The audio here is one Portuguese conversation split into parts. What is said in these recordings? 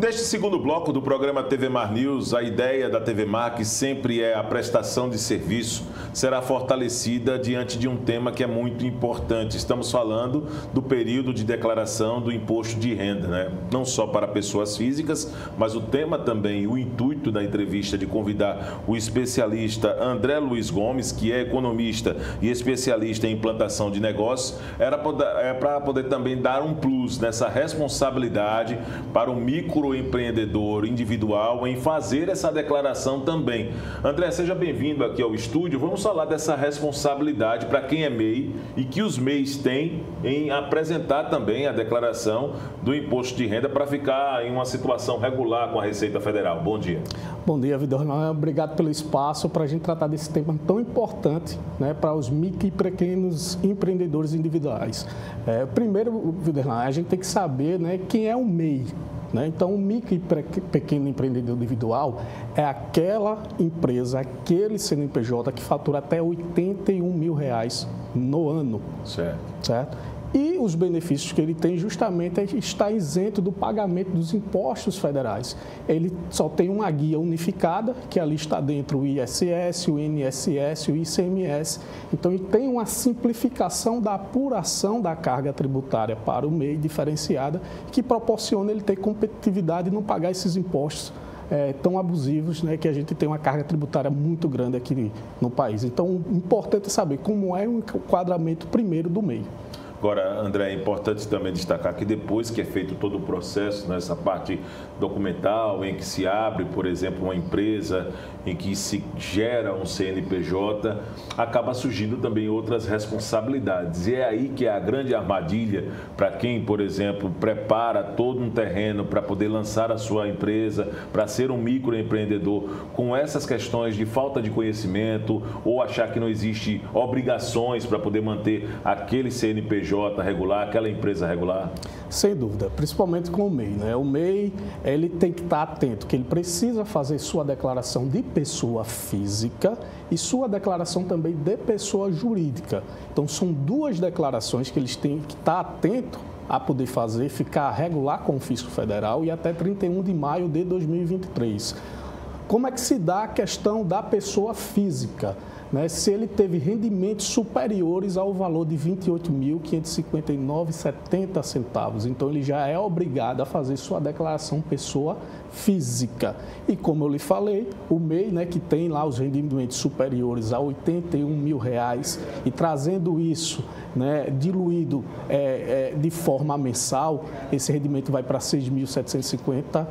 Neste segundo bloco do programa TV Mar News, a ideia da TV Mar, que sempre é a prestação de serviço, será fortalecida diante de um tema que é muito importante. Estamos falando do período de declaração do imposto de renda, né? Não só para pessoas físicas, mas o tema também, o intuito da entrevista de convidar o especialista André Luiz Gomes, que é economista e especialista em implantação de negócios, para poder também dar um plus nessa responsabilidade para o microempreendedor individual em fazer essa declaração também. André, seja bem-vindo aqui ao estúdio. Vamos falar dessa responsabilidade para quem é MEI e que os MEIs têm em apresentar também a declaração do imposto de renda para ficar em uma situação regular com a Receita Federal. Bom dia. Bom dia, Vidorlan. Obrigado pelo espaço para a gente tratar desse tema tão importante, né, para os micro e pequenos empreendedores individuais. Primeiro, Vidorlan, a gente tem que saber, né, quem é o MEI. Então, o micro e pequeno empreendedor individual é aquela empresa, aquele CNPJ que fatura até R$81 mil no ano. Certo? E os benefícios que ele tem justamente é estar isento do pagamento dos impostos federais. Ele só tem uma guia unificada, que ali está dentro o ISS, o INSS, o ICMS. Então, ele tem uma simplificação da apuração da carga tributária para o MEI diferenciada, que proporciona ele ter competitividade e não pagar esses impostos tão abusivos, né, que a gente tem uma carga tributária muito grande aqui no país. Então, o importante é saber como é o enquadramento primeiro do MEI. Agora, André, é importante também destacar que depois que é feito todo o processo, nessa parte documental, em que se abre, por exemplo, uma empresa, em que se gera um CNPJ, acaba surgindo também outras responsabilidades. E é aí que é a grande armadilha para quem, por exemplo, prepara todo um terreno para poder lançar a sua empresa, para ser um microempreendedor, com essas questões de falta de conhecimento ou achar que não existe obrigações para poder manter aquele CNPJ regular, aquela empresa regular? Sem dúvida, principalmente com o MEI, né? O MEI, ele tem que estar atento, que ele precisa fazer sua declaração de pessoa física e sua declaração também de pessoa jurídica. Então, são duas declarações que eles têm que estar atento a poder fazer, ficar regular com o Fisco Federal e até 31 de maio de 2023. Como é que se dá a questão da pessoa física? Se ele teve rendimentos superiores ao valor de R$ 28.559,70. Então, ele já é obrigado a fazer sua declaração pessoa física. E como eu lhe falei, o MEI, que tem lá os rendimentos superiores a R$ 81 mil e trazendo isso, diluído de forma mensal, esse rendimento vai para R$ 6.750.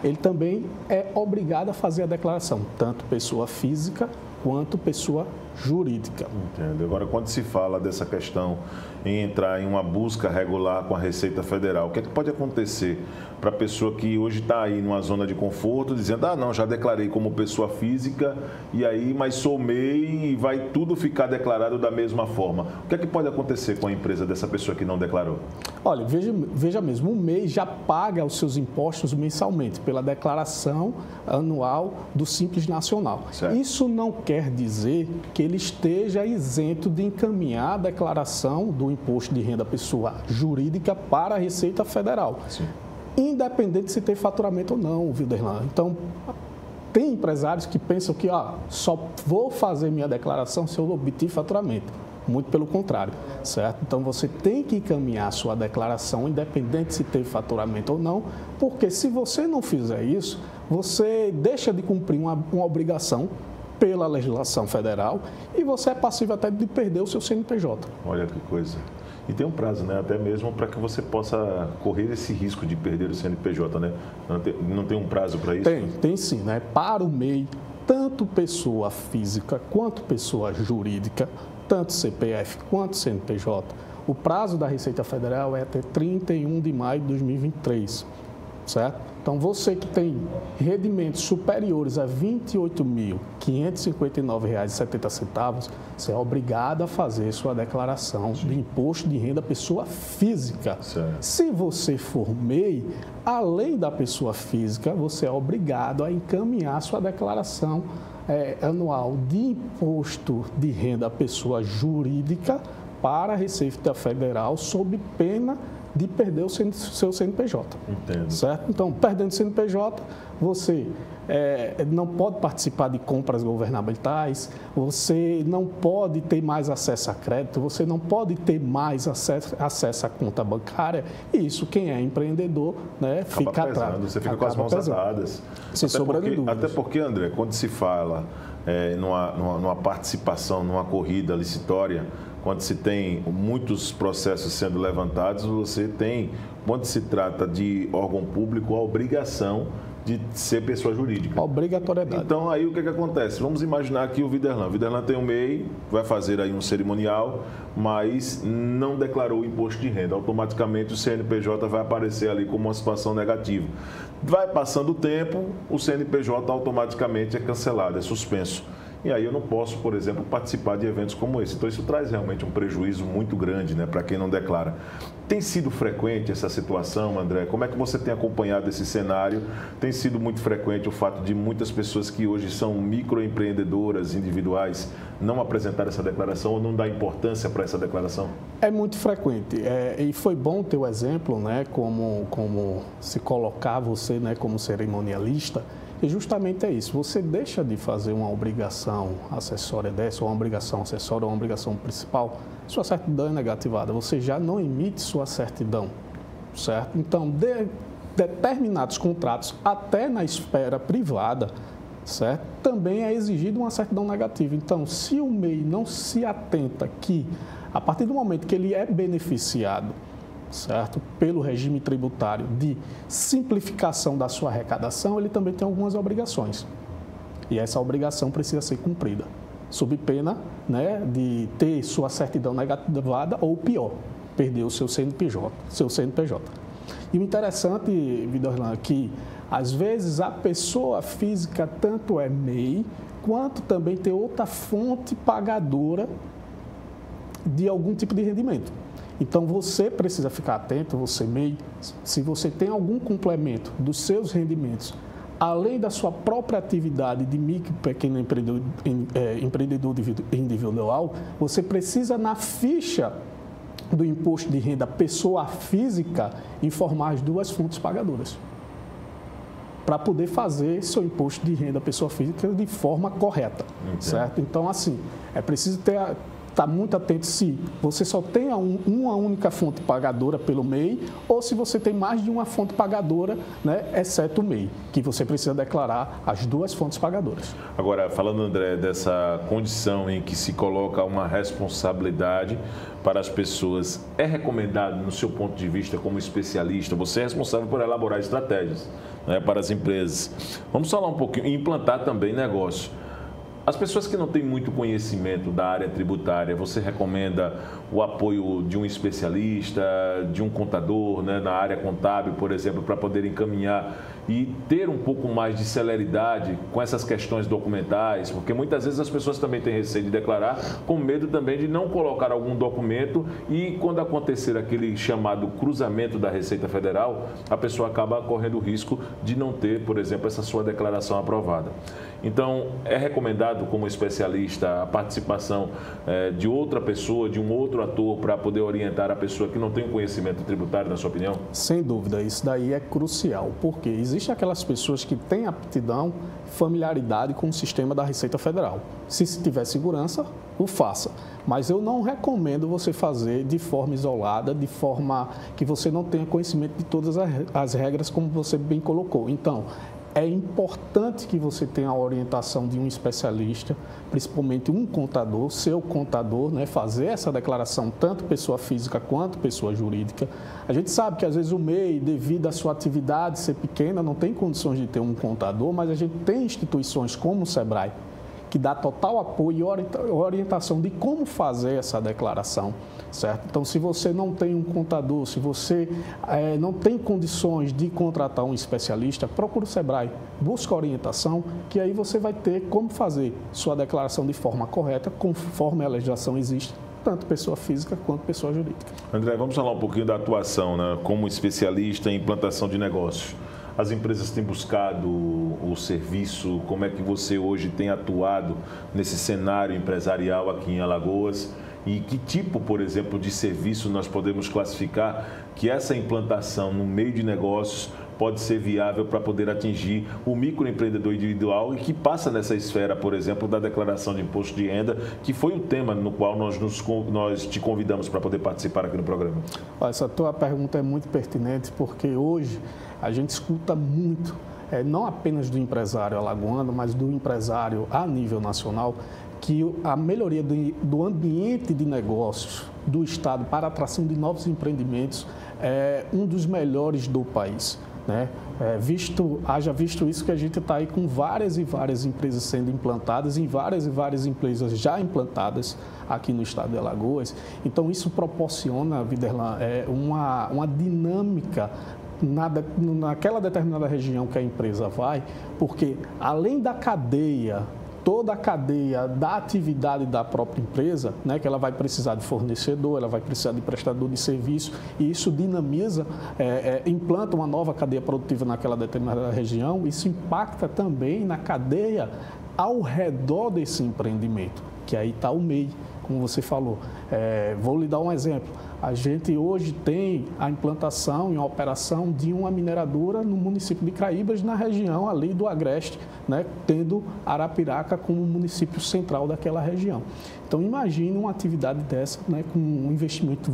Ele também é obrigado a fazer a declaração, tanto pessoa física quanto pessoa jurídica. Entendo. Agora, quando se fala dessa questão em entrar em uma busca regular com a Receita Federal, o que é que pode acontecer para a pessoa que hoje está aí numa zona de conforto, dizendo, não, já declarei como pessoa física, e aí, mas sou MEI e vai tudo ficar declarado da mesma forma. O que é que pode acontecer com a empresa dessa pessoa que não declarou? Olha, veja mesmo, o MEI já paga os seus impostos mensalmente pela declaração anual do Simples Nacional. Certo. Isso não quer dizer que ele esteja isento de encaminhar a declaração do imposto de renda pessoa jurídica para a Receita Federal. Sim. Independente de se tem faturamento ou não, Wilderlan. Então, tem empresários que pensam que só vou fazer minha declaração se eu obter faturamento. Muito pelo contrário, certo? Então, você tem que encaminhar a sua declaração, independente se tem faturamento ou não, porque se você não fizer isso, você deixa de cumprir uma obrigação pela legislação federal e você é passível até de perder o seu CNPJ. Olha que coisa. E tem um prazo, até mesmo para que você possa correr esse risco de perder o CNPJ, Não tem um prazo para isso? Tem sim, Para o MEI, tanto pessoa física quanto pessoa jurídica, tanto CPF quanto CNPJ, o prazo da Receita Federal é até 31 de maio de 2023, certo? Então, você que tem rendimentos superiores a R$ 28.559,70, você é obrigado a fazer sua declaração de imposto de renda pessoa física. Certo. Se você for MEI, além da pessoa física, você é obrigado a encaminhar sua declaração anual de imposto de renda pessoa jurídica para a Receita Federal, sob pena de perder o seu CNPJ. Entendo. Certo? Então, perdendo o CNPJ, você não pode participar de compras governamentais, você não pode ter mais acesso a crédito, você não pode ter mais acesso à conta bancária, e isso, quem é empreendedor, né, fica atrás. Você fica com as mãos atadas. Sem sombra de dúvidas. Até porque, André, quando se fala numa participação, numa corrida licitória, quando se tem muitos processos sendo levantados, você tem, quando se trata de órgão público, a obrigação de ser pessoa jurídica. Obrigatoriedade. Então, aí o que acontece? Vamos imaginar aqui o Viderlan. O Viderlan tem um MEI, vai fazer aí um cerimonial, mas não declarou o imposto de renda. Automaticamente o CNPJ vai aparecer ali como uma situação negativa. Vai passando o tempo, o CNPJ automaticamente é cancelado, é suspenso. E aí eu não posso, por exemplo, participar de eventos como esse. Então isso traz realmente um prejuízo muito grande, né, para quem não declara. Tem sido frequente essa situação, André? Como é que você tem acompanhado esse cenário? Tem sido muito frequente o fato de muitas pessoas que hoje são microempreendedoras individuais não apresentar essa declaração ou não dar importância para essa declaração? É muito frequente. E foi bom ter o exemplo, né, como se colocar você, né, como cerimonialista. E justamente é isso, você deixa de fazer uma obrigação acessória dessa, ou uma obrigação acessória, ou uma obrigação principal, sua certidão é negativada, você já não emite sua certidão, certo? Então, determinados contratos, até na esfera privada, certo? Também é exigido uma certidão negativa. Então, se o MEI não se atenta que, a partir do momento que ele é beneficiado, certo, pelo regime tributário de simplificação da sua arrecadação, ele também tem algumas obrigações. E essa obrigação precisa ser cumprida, sob pena, né, de ter sua certidão negativada ou, pior, perder o seu CNPJ. E o interessante, Viderlan, é que, às vezes, a pessoa física tanto é MEI, quanto também tem outra fonte pagadora de algum tipo de rendimento. Então, você precisa ficar atento, você MEI, se você tem algum complemento dos seus rendimentos, além da sua própria atividade de micro e pequeno empreendedor individual, você precisa, na ficha do imposto de renda pessoa física, informar as duas fontes pagadoras, para poder fazer seu imposto de renda pessoa física de forma correta, certo? Então, assim, é preciso estar muito atento se você só tem uma única fonte pagadora pelo MEI ou se você tem mais de uma fonte pagadora, né, exceto o MEI, que você precisa declarar as duas fontes pagadoras. Agora, falando, André, dessa condição em que se coloca uma responsabilidade para as pessoas, é recomendado, no seu ponto de vista como especialista, você é responsável por elaborar estratégias, né, para as empresas. Vamos falar um pouquinho e implantar também negócio. As pessoas que não têm muito conhecimento da área tributária, você recomenda o apoio de um especialista, de um contador, né, na área contábil, por exemplo, para poder encaminhar e ter um pouco mais de celeridade com essas questões documentais? Porque muitas vezes as pessoas também têm receio de declarar, com medo também de não colocar algum documento e quando acontecer aquele chamado cruzamento da Receita Federal, a pessoa acaba correndo o risco de não ter, por exemplo, essa sua declaração aprovada. Então, é recomendado como especialista a participação de outra pessoa, de um outro ator, para poder orientar a pessoa que não tem um conhecimento tributário, na sua opinião? Sem dúvida, isso daí é crucial, porque existem aquelas pessoas que têm aptidão, familiaridade com o sistema da Receita Federal. Se tiver segurança, o faça. Mas eu não recomendo você fazer de forma isolada, de forma que você não tenha conhecimento de todas as regras, como você bem colocou. Então, é importante que você tenha a orientação de um especialista, principalmente um contador, seu contador, né, fazer essa declaração, tanto pessoa física quanto pessoa jurídica. A gente sabe que às vezes o MEI, devido à sua atividade ser pequena, não tem condições de ter um contador, mas a gente tem instituições como o SEBRAE, que dá total apoio e orientação de como fazer essa declaração, certo? Então, se você não tem um contador, se você não tem condições de contratar um especialista, procura o SEBRAE, busca orientação, que aí você vai ter como fazer sua declaração de forma correta, conforme a legislação existe, tanto pessoa física quanto pessoa jurídica. André, vamos falar um pouquinho da atuação, né, como especialista em implantação de negócios. As empresas têm buscado o serviço, como é que você hoje tem atuado nesse cenário empresarial aqui em Alagoas e que tipo, por exemplo, de serviço nós podemos classificar que essa implantação no meio de negócios pode ser viável para poder atingir o microempreendedor individual e que passa nessa esfera, por exemplo, da declaração de imposto de renda, que foi o tema no qual nós te convidamos para poder participar aqui no programa. Essa tua pergunta é muito pertinente, porque hoje a gente escuta muito, não apenas do empresário alagoano, mas do empresário a nível nacional, que a melhoria do ambiente de negócios do Estado para a atração de novos empreendimentos é um dos melhores do país. Né? Haja visto isso que a gente está aí com várias e várias empresas sendo implantadas, em várias e várias empresas já implantadas aqui no estado de Alagoas. Então, isso proporciona, Viderlan, uma dinâmica naquela determinada região que a empresa vai, porque além da cadeia, toda a cadeia da atividade da própria empresa, né, que ela vai precisar de fornecedor, ela vai precisar de prestador de serviço, e isso dinamiza, implanta uma nova cadeia produtiva naquela determinada região, isso impacta também na cadeia ao redor desse empreendimento, que aí está o MEI, como você falou. Vou lhe dar um exemplo. A gente hoje tem a implantação e a operação de uma mineradora no município de Caraíbas, na região ali do Agreste, né, tendo Arapiraca como município central daquela região. Então, imagine uma atividade dessa, né, com um investimento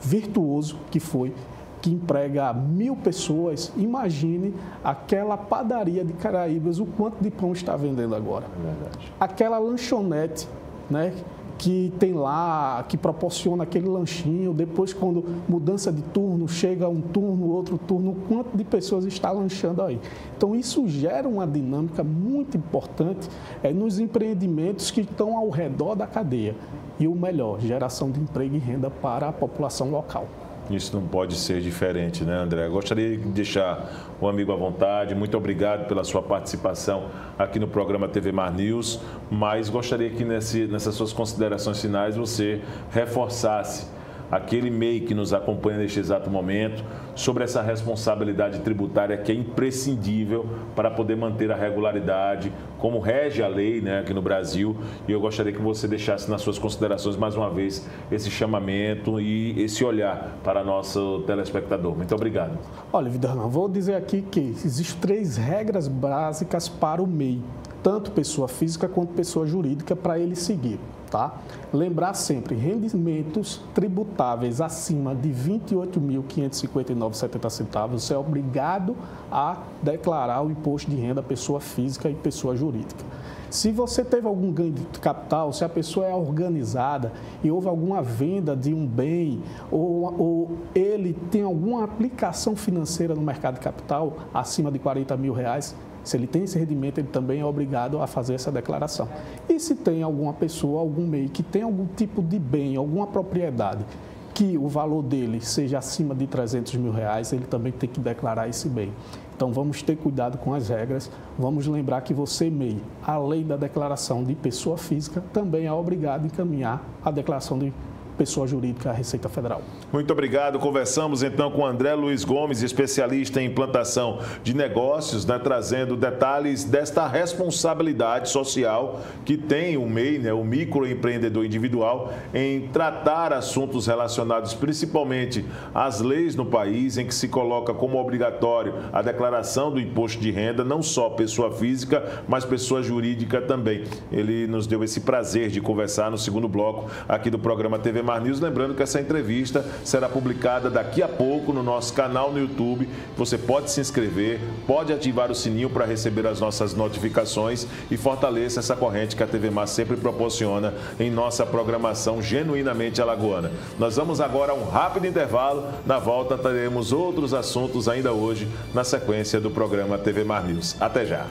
virtuoso que emprega 1.000 pessoas. Imagine aquela padaria de Caraíbas, o quanto de pão está vendendo agora. Aquela lanchonete, né, que tem lá, que proporciona aquele lanchinho, depois quando mudança de turno, chega um turno, outro turno, quanto de pessoas está lanchando aí. Então isso gera uma dinâmica muito importante nos empreendimentos que estão ao redor da cadeia. E o melhor, geração de emprego e renda para a população local. Isso não pode ser diferente, né, André? Gostaria de deixar o amigo à vontade. Muito obrigado pela sua participação aqui no programa TV Mar News, mas gostaria que nessas suas considerações finais você reforçasse aquele MEI que nos acompanha neste exato momento sobre essa responsabilidade tributária que é imprescindível para poder manter a regularidade, como rege a lei, né, aqui no Brasil. E eu gostaria que você deixasse nas suas considerações, mais uma vez, esse chamamento e esse olhar para nosso telespectador. Muito obrigado. Olha, Viderlan, vou dizer aqui que existem 3 regras básicas para o MEI, tanto pessoa física quanto pessoa jurídica, para ele seguir. Tá? Lembrar sempre, rendimentos tributáveis acima de R$ 28.559,70, você é obrigado a declarar o imposto de renda pessoa física e pessoa jurídica. Se você teve algum ganho de capital, se a pessoa é organizada e houve alguma venda de um bem ou ele tem alguma aplicação financeira no mercado de capital acima de R$40 mil, se ele tem esse rendimento, ele também é obrigado a fazer essa declaração. E se tem alguma pessoa, algum MEI que tem algum tipo de bem, alguma propriedade, que o valor dele seja acima de R$300 mil, ele também tem que declarar esse bem. Então, vamos ter cuidado com as regras. Vamos lembrar que você, MEI, além da declaração de pessoa física, também é obrigado a encaminhar a declaração de pessoa jurídica à Receita Federal. Muito obrigado. Conversamos então com André Luiz Gomes, especialista em implantação de negócios, né, trazendo detalhes desta responsabilidade social que tem o MEI, né, o microempreendedor individual, em tratar assuntos relacionados principalmente às leis no país, em que se coloca como obrigatório a declaração do imposto de renda, não só pessoa física, mas pessoa jurídica também. Ele nos deu esse prazer de conversar no segundo bloco aqui do programa TV Mar News. Lembrando que essa entrevista será publicada daqui a pouco no nosso canal no YouTube. Você pode se inscrever, pode ativar o sininho para receber as nossas notificações e fortaleça essa corrente que a TV Mar sempre proporciona em nossa programação genuinamente alagoana. Nós vamos agora a um rápido intervalo. Na volta teremos outros assuntos ainda hoje na sequência do programa TV Mar News. Até já!